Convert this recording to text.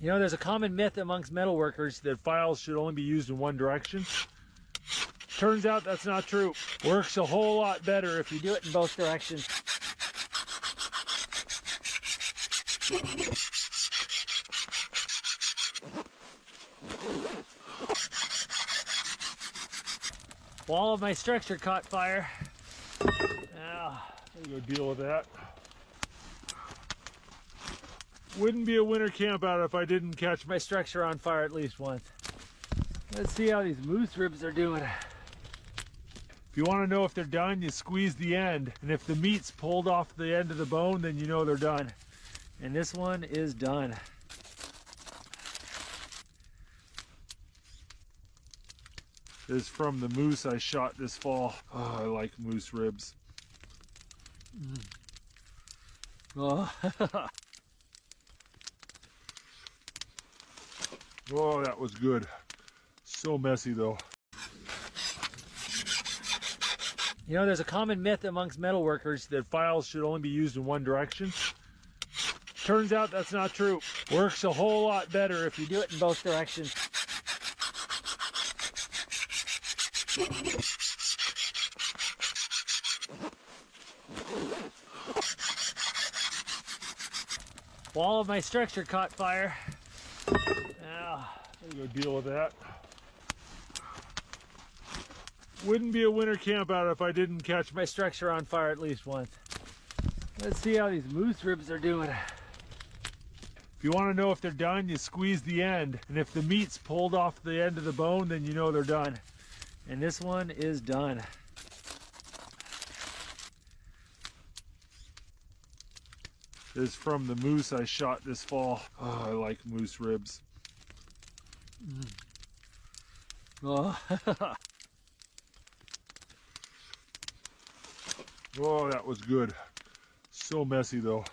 You know, there's a common myth amongst metalworkers that files should only be used in one direction. Turns out that's not true. Works a whole lot better if you do it in both directions. Wall of my structure caught fire. Now, I'm gonna deal with that. Wouldn't be a winter camp out if I didn't catch my structure on fire at least once. Let's see how these moose ribs are doing. If you want to know if they're done, you squeeze the end. And if the meat's pulled off the end of the bone, then you know they're done. And this one is done. This is from the moose I shot this fall. Oh, I like moose ribs. Oh. Oh, that was good. So messy though. You know, there's a common myth amongst metalworkers that files should only be used in one direction. Turns out that's not true. Works a whole lot better if you do it in both directions. Wall of my structure caught fire. Now, I'm gonna deal with that. Wouldn't be a winter camp out if I didn't catch my structure on fire at least once. Let's see how these moose ribs are doing. If you want to know if they're done, you squeeze the end. And if the meat's pulled off the end of the bone, then you know they're done. And this one is done. This is from the moose I shot this fall. Oh, I like moose ribs. Oh. Oh, that was good. So messy though.